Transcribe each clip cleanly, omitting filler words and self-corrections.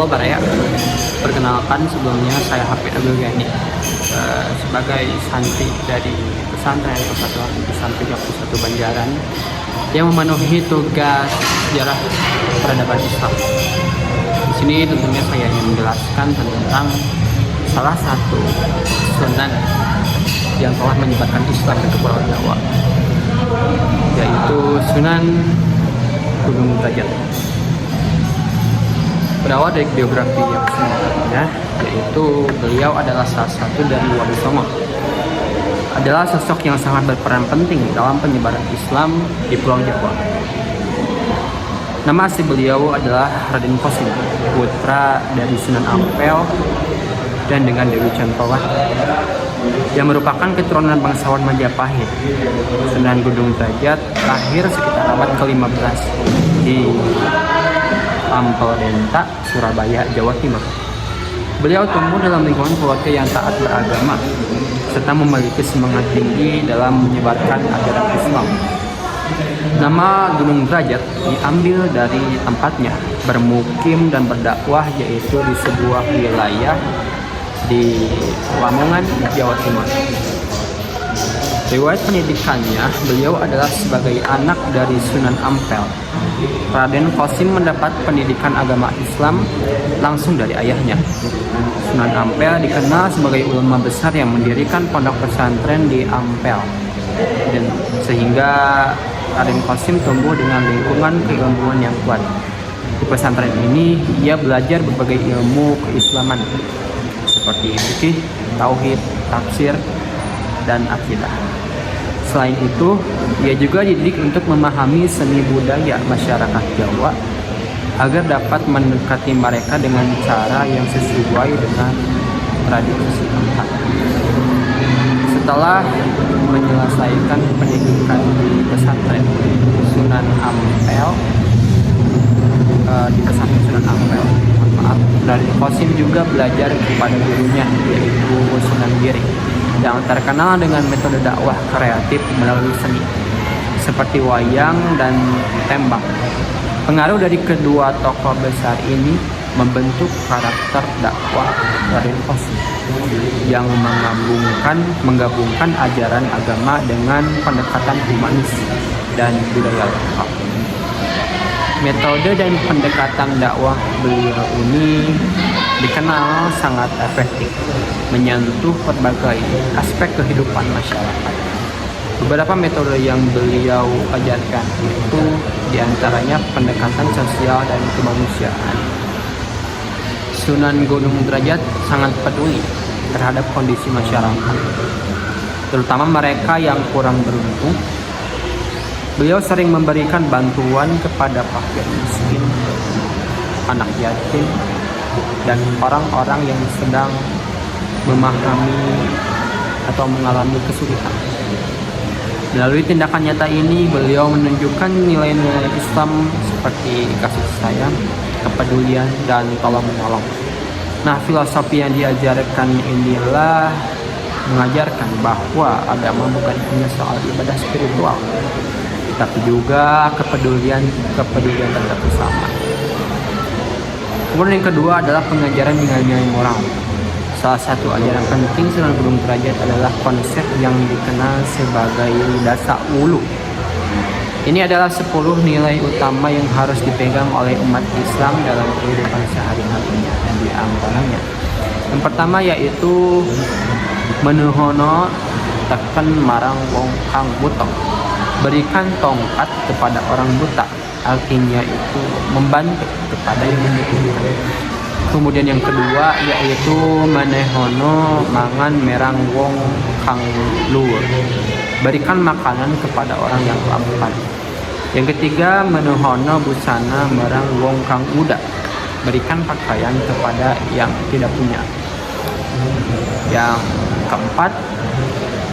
Halo Baraya, perkenalkan sebelumnya saya Hafid Abdul Ghani sebagai santri dari pesantren Persatuan Utusan 31 Banjaran yang memenuhi tugas sejarah peradaban Islam. Di sini tentunya saya ingin menjelaskan tentang salah satu sunan yang telah menyebarkan Islam ke Pulau Jawa, yaitu Sunan Gunung Derajat. Berawal dari biografi yang singkatnya, yaitu beliau adalah salah satu dari Wali Songo. Adalah sosok yang sangat berperan penting dalam penyebaran Islam di Pulau Jawa. Nama asli beliau adalah Raden Qasim, putra dari Sunan Ampel dan dengan Dewi Cantowah, yang merupakan keturunan bangsawan Majapahit. Sunan Gunung Derajat lahir sekitar abad ke-15 di Ampel Denta, Surabaya, Jawa Timur. Beliau tumbuh dalam lingkungan keluarga yang taat beragama serta memiliki semangat tinggi dalam menyebarkan ajaran Islam. Nama Gunung Derajat diambil dari tempatnya bermukim dan berdakwah, yaitu di sebuah wilayah di Lamongan, Jawa Timur. Riwayat pendidikannya, beliau adalah sebagai anak dari Sunan Ampel. Raden Qasim mendapat pendidikan agama Islam langsung dari ayahnya. Sunan Ampel dikenal sebagai ulama besar yang mendirikan pondok pesantren di Ampel, dan sehingga Raden Qasim tumbuh dengan lingkungan keilmuan yang kuat. Di pesantren ini ia belajar berbagai ilmu keislaman seperti fikih, tauhid, tafsir, dan akidah. Selain itu, ia juga dididik untuk memahami seni budaya masyarakat Jawa agar dapat mendekati mereka dengan cara yang sesuai dengan tradisi tempat. Setelah menyelesaikan pendidikan di pesantren Sunan Ampel, Raden Qasim juga belajar kepada gurunya, yaitu Sunan Giri, yang terkenal dengan metode dakwah kreatif melalui seni seperti wayang dan tembang. Pengaruh dari kedua tokoh besar ini membentuk karakter dakwah Raden Qasim yang menggabungkan ajaran agama dengan pendekatan humanis dan budaya lokal. Metode dan pendekatan dakwah beliau ini dikenal sangat efektif, menyentuh berbagai aspek kehidupan masyarakat. Beberapa metode yang beliau ajarkan itu diantaranya pendekatan sosial dan kemanusiaan. Sunan Gunung Derajat sangat peduli terhadap kondisi masyarakat, terutama mereka yang kurang beruntung. Beliau sering memberikan bantuan kepada fakir miskin, anak yatim, dan orang-orang yang sedang memahami atau mengalami kesulitan. Melalui tindakan nyata ini, beliau menunjukkan nilai-nilai Islam seperti kasih sayang, kepedulian, dan tolong-menolong. Nah, filosofi yang diajarkan inilah mengajarkan bahwa agama bukan hanya soal ibadah spiritual, tapi juga kepedulian terhadap sesama. Kemudian yang kedua adalah pengajaran nilai-nilai moral. Salah satu ajaran penting Sunan Gunung Derajat adalah konsep yang dikenal sebagai dasa ulu. Ini adalah 10 nilai utama yang harus dipegang oleh umat Islam dalam kehidupan sehari-harinya, dan di antaranya yang pertama yaitu menuhono teken marang wong kang buta. Berikan tongkat kepada orang buta, artinya itu membantu kepada yang membutuhkan. Kemudian yang kedua yaitu manehono mangan merang wong kang luhur. Berikan makanan kepada orang yang lapar. Yang ketiga menuhono busana merang wong kang uda. Berikan pakaian kepada yang tidak punya. Yang keempat,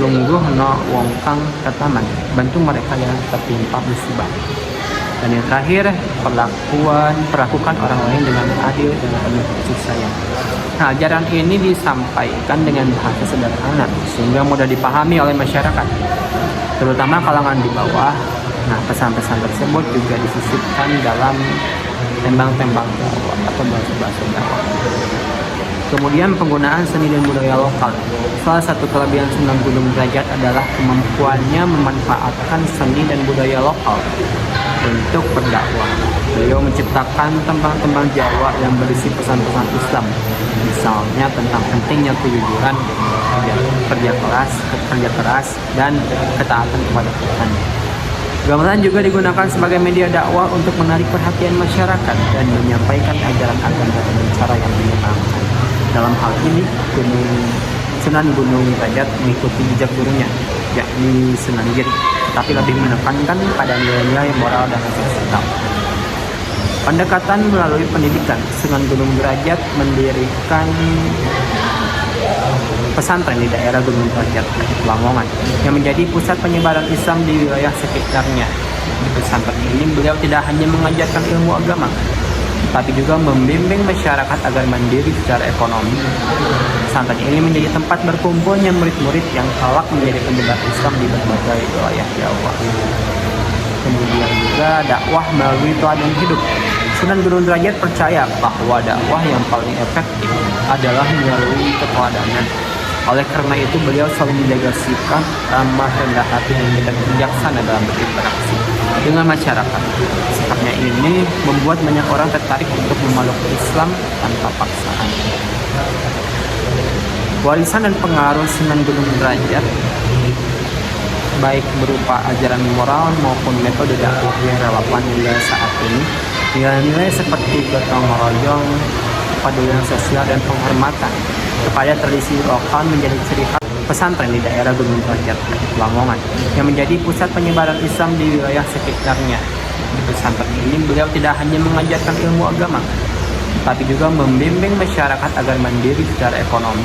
lungguh no wong kang kataman, bantu mereka yang tertimpa musibah. Dan yang terakhir, perlakukan orang lain dengan adil dan penuh kasih sayang. Nah, ajaran ini disampaikan dengan bahasa sederhana sehingga mudah dipahami oleh masyarakat, terutama kalangan di bawah. Nah, pesan-pesan tersebut juga disisipkan dalam tembang-tembang dakwah atau bahasa-bahasa dakwah. Kemudian penggunaan seni dan budaya lokal. Salah satu kelebihan Sunan Gunung Derajat adalah kemampuannya memanfaatkan seni dan budaya lokal untuk berdakwah. Beliau menciptakan tembang-tembang Jawa yang berisi pesan-pesan Islam, misalnya tentang pentingnya kejujuran, kerja keras, dan ketaatan kepada Tuhan. Gamelan juga digunakan sebagai media dakwah untuk menarik perhatian masyarakat dan menyampaikan ajaran agama dengan cara yang menyenangkan. Dalam hal ini, Sunan Gunung Derajat mengikuti jejak gurunya, yakni Sunan Giri, tetapi lebih menekankan pada nilai-nilai moral dan sosial. Pendekatan melalui pendidikan. Sunan Gunung Derajat mendirikan pesantren di daerah Gunung Derajat, Lamongan, yang menjadi pusat penyebaran Islam di wilayah sekitarnya. Di pesantren ini beliau tidak hanya mengajarkan ilmu agama, tapi juga membimbing masyarakat agar mandiri secara ekonomi. Pesantren ini menjadi tempat berkumpulnya murid-murid yang kelak menjadi penyebar Islam di berbagai wilayah Jawa. Kemudian juga dakwah melalui teladan hidup. Sunan Gunung Derajat percaya bahwa dakwah yang paling efektif adalah melalui keteladanan. Oleh karena itu beliau selalu menjaga sikap ramah, rendah hati, dan bijaksana dalam berinteraksi dengan masyarakat. Sikapnya ini membuat banyak orang tertarik untuk memeluk Islam tanpa paksaan. Warisan dan pengaruh Sunan Gunung Derajat, baik berupa ajaran moral maupun metode dakwah yang relevan hingga saat ini, nilai-nilai seperti gotong royong, kepedulian sosial, dan penghormatan kepada tradisi lokal menjadi ciri khas pesantren di daerah Gunung Derajat, Lamongan, yang menjadi pusat penyebaran Islam di wilayah sekitarnya. Di pesantren ini beliau tidak hanya mengajarkan ilmu agama, tapi juga membimbing masyarakat agar mandiri secara ekonomi.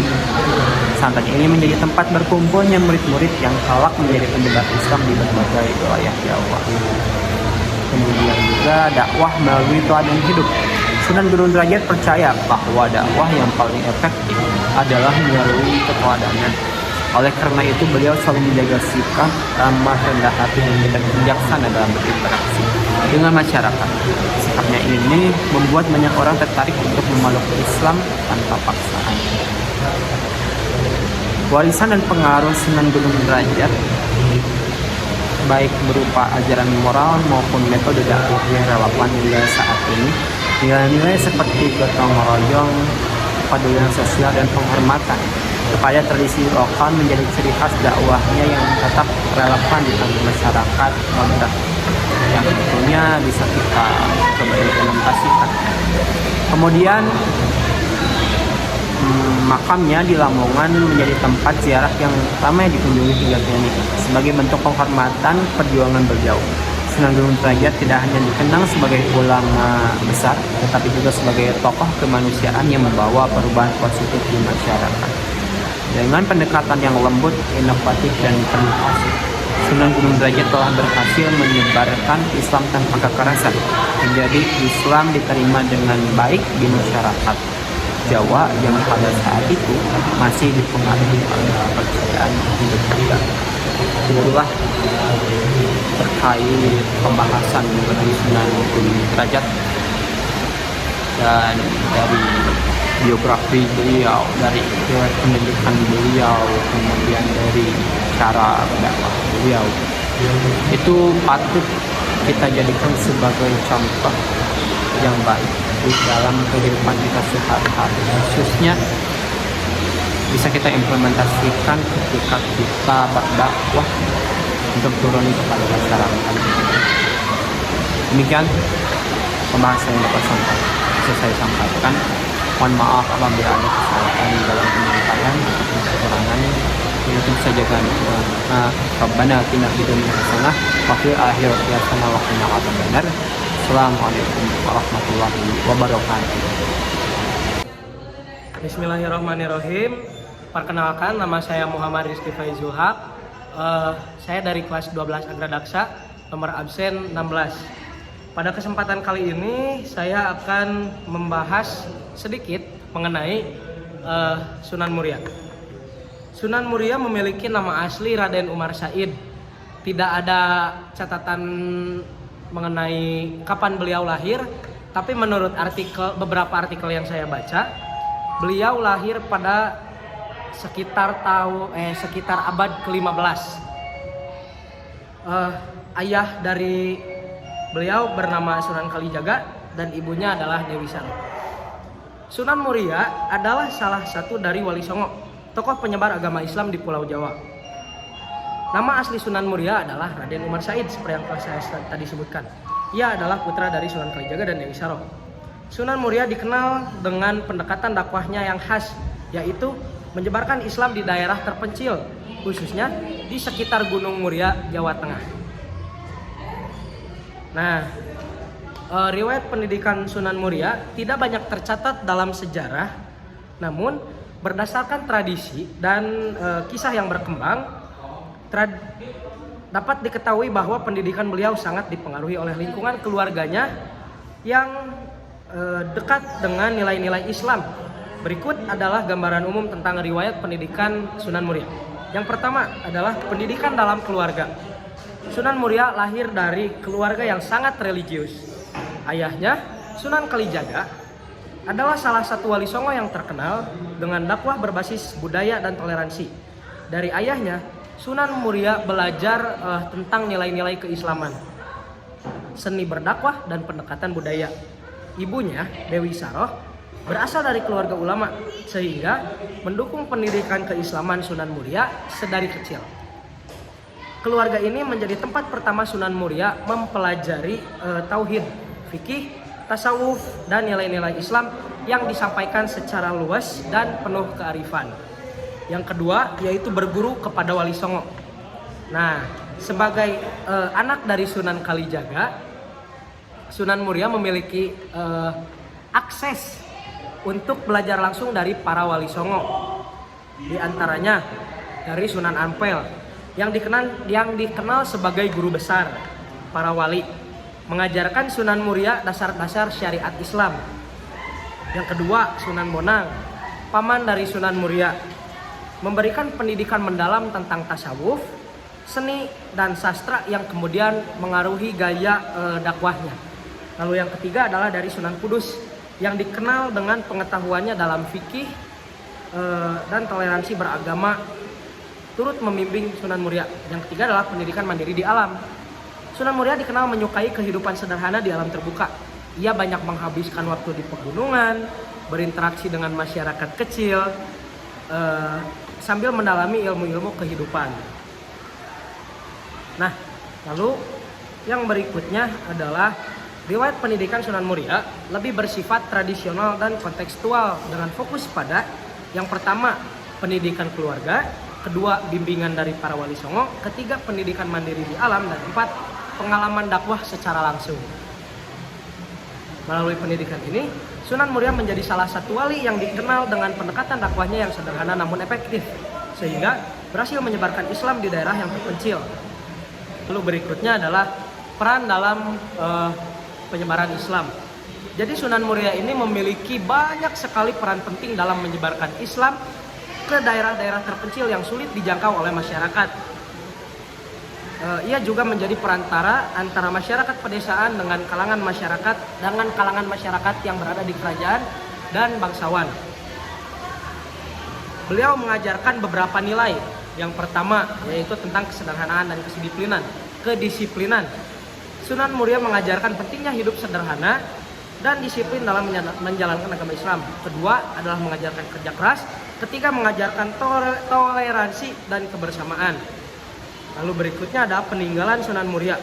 Pesantren ini menjadi tempat berkumpulnya murid-murid yang kelak menjadi penyebar Islam di berbagai wilayah Jawa. Kemudian juga dakwah melalui teladan hidup. Sunan Gunung Derajat percaya bahwa dakwah yang paling efektif adalah melalui keteladanan. Oleh karena itu beliau selalu menjaga sikap ramah, rendah hati, dan bijaksana dalam berinteraksi dengan masyarakat. Sikapnya ini membuat banyak orang tertarik untuk memeluk Islam tanpa paksaan. Warisan dan pengaruh Sunan Gunung Derajat, baik berupa ajaran moral maupun metode dakwah yang relevan hingga saat ini, nilai-nilai seperti gotong royong, kepedulian sosial, dan penghormatan kepada tradisi lokal menjadi ciri khas dakwahnya yang tetap relevan di tengah masyarakat moderat, yang tentunya bisa kita coba implementasikan. Kemudian makamnya di Lamongan menjadi tempat ziarah yang ramai dikunjungi hingga kini. Sebagai bentuk penghormatan perjuangan beliau, Sunan Gunung Derajat tidak hanya dikenang sebagai ulama besar, tetapi juga sebagai tokoh kemanusiaan yang membawa perubahan positif di masyarakat. Dengan pendekatan yang lembut, inovatif, dan penuh kasih, Sunan Gunung Derajat telah berhasil menyebarkan Islam tanpa kekerasan, menjadi Islam diterima dengan baik di masyarakat Jawa yang pada saat itu masih dipengaruhi oleh kepercayaan Hindu Buddha. Itulah terkait pembahasan mengenai Sunan Gunung Derajat dan dari biografi beliau, dari riwayat pendidikan beliau, kemudian dari cara berdakwah beliau. Itu patut kita jadikan sebagai contoh yang baik di dalam kehidupan kita sehari-hari, khususnya bisa kita implementasikan ketika kita berdakwah untuk turun kepada masyarakat. Demikian pembahasan yang dapat saya sampaikan. Mohon maaf apabila ada kesalahan dalam penyampaian atau kekurangan. Itu saja kan. Rabbana atina fid dunya hasanah wa fil akhirati hasanah wa qina adzabannar. Assalamualaikum warahmatullahi wabarakatuh. Bismillahirrahmanirrahim. Perkenalkan, nama saya Muhammad Rizky Faizul Haq. Saya dari kelas 12 Agradaksa, nomor absen 16. Pada kesempatan kali ini saya akan membahas sedikit mengenai Sunan Muria. Sunan Muria memiliki nama asli Raden Umar Said. Tidak ada catatan mengenai kapan beliau lahir, Tapi menurut beberapa artikel yang saya baca, beliau lahir pada sekitar abad ke-15. Ayah dari beliau bernama Sunan Kalijaga dan ibunya adalah Dewi Saro. Sunan Muria adalah salah satu dari Wali Songo, tokoh penyebar agama Islam di Pulau Jawa. Nama asli Sunan Muria adalah Raden Umar Said seperti yang telah saya tadi sebutkan. Ia adalah putra dari Sunan Kalijaga dan Dewi Saro. Sunan Muria dikenal dengan pendekatan dakwahnya yang khas, yaitu menyebarkan Islam di daerah terpencil, khususnya di sekitar Gunung Muria, Jawa Tengah. Nah, riwayat pendidikan Sunan Muria tidak banyak tercatat dalam sejarah, namun berdasarkan tradisi dan kisah yang berkembang, dapat diketahui bahwa pendidikan beliau sangat dipengaruhi oleh lingkungan keluarganya yang dekat dengan nilai-nilai Islam. Berikut adalah gambaran umum tentang riwayat pendidikan Sunan Muria. Yang pertama adalah pendidikan dalam keluarga. Sunan Muria lahir dari keluarga yang sangat religius. Ayahnya, Sunan Kalijaga, adalah salah satu wali songo yang terkenal dengan dakwah berbasis budaya dan toleransi. Dari ayahnya, Sunan Muria belajar tentang nilai-nilai keislaman, seni berdakwah, dan pendekatan budaya. Ibunya, Dewi Saro, berasal dari keluarga ulama, sehingga mendukung pendidikan keislaman Sunan Muria sedari kecil. Keluarga ini menjadi tempat pertama Sunan Muria mempelajari tauhid, fikih, tasawuf, dan nilai-nilai Islam yang disampaikan secara luas dan penuh kearifan. Yang kedua yaitu berguru kepada Wali Songo. Nah, sebagai anak dari Sunan Kalijaga, Sunan Muria memiliki akses untuk belajar langsung dari para Wali Songo. Di antaranya dari Sunan Ampel yang dikenal sebagai guru besar para wali, mengajarkan Sunan Muria dasar-dasar syariat Islam. Yang kedua, Sunan Bonang, paman dari Sunan Muria, memberikan pendidikan mendalam tentang tasawuf, seni, dan sastra yang kemudian mengaruhi gaya dakwahnya. Lalu yang ketiga adalah dari Sunan Kudus yang dikenal dengan pengetahuannya dalam fikih dan toleransi beragama, turut membimbing Sunan Muria. Yang ketiga adalah pendidikan mandiri di alam. Sunan Muria dikenal menyukai kehidupan sederhana di alam terbuka. Ia banyak menghabiskan waktu di pegunungan, berinteraksi dengan masyarakat kecil, sambil mendalami ilmu-ilmu kehidupan. Nah, lalu yang berikutnya adalah riwayat pendidikan Sunan Muria lebih bersifat tradisional dan kontekstual dengan fokus pada yang pertama, pendidikan keluarga, kedua, bimbingan dari para wali songo, ketiga, pendidikan mandiri di alam, dan empat, pengalaman dakwah secara langsung. Melalui pendidikan ini, Sunan Muria menjadi salah satu wali yang dikenal dengan pendekatan dakwahnya yang sederhana namun efektif, sehingga berhasil menyebarkan Islam di daerah yang terpencil. Lalu berikutnya adalah peran dalam penyebaran Islam. Jadi Sunan Muria ini memiliki banyak sekali peran penting dalam menyebarkan Islam ke daerah-daerah terpencil yang sulit dijangkau oleh masyarakat. Ia juga menjadi perantara antara masyarakat pedesaan dengan kalangan masyarakat yang berada di kerajaan dan bangsawan. Beliau mengajarkan beberapa nilai. Yang pertama yaitu tentang kesederhanaan dan kedisiplinan. Sunan Muria mengajarkan pentingnya hidup sederhana dan disiplin dalam menjalankan agama Islam. Kedua adalah mengajarkan kerja keras. Ketiga, mengajarkan toleransi dan kebersamaan. Lalu berikutnya ada peninggalan Sunan Muria.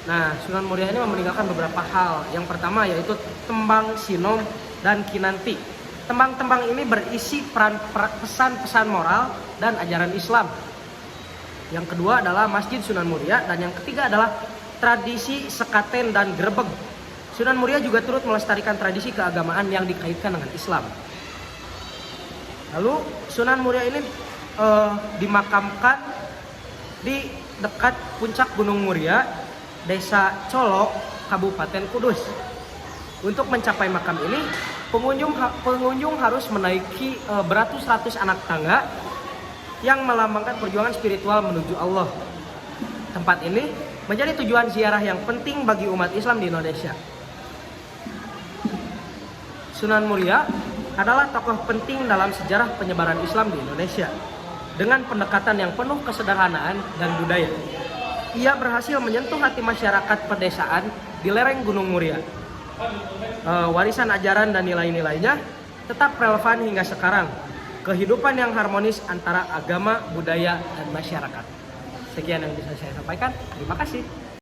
Nah, Sunan Muria ini meninggalkan beberapa hal. Yang pertama yaitu tembang sinom dan kinanti. Tembang-tembang ini berisi pesan-pesan moral dan ajaran Islam. Yang kedua adalah Masjid Sunan Muria, dan yang ketiga adalah tradisi sekaten dan grebeg. Sunan Muria juga turut melestarikan tradisi keagamaan yang dikaitkan dengan Islam. Lalu Sunan Muria ini dimakamkan di dekat puncak Gunung Muria, Desa Colok, Kabupaten Kudus. Untuk mencapai makam ini, pengunjung harus menaiki beratus-ratus anak tangga yang melambangkan perjuangan spiritual menuju Allah. Tempat ini menjadi tujuan ziarah yang penting bagi umat Islam di Indonesia. Sunan Muria adalah tokoh penting dalam sejarah penyebaran Islam di Indonesia. Dengan pendekatan yang penuh kesederhanaan dan budaya, ia berhasil menyentuh hati masyarakat pedesaan di lereng Gunung Muria. Warisan ajaran dan nilai-nilainya tetap relevan hingga sekarang. Kehidupan yang harmonis antara agama, budaya, dan masyarakat. Sekian yang bisa saya sampaikan. Terima kasih.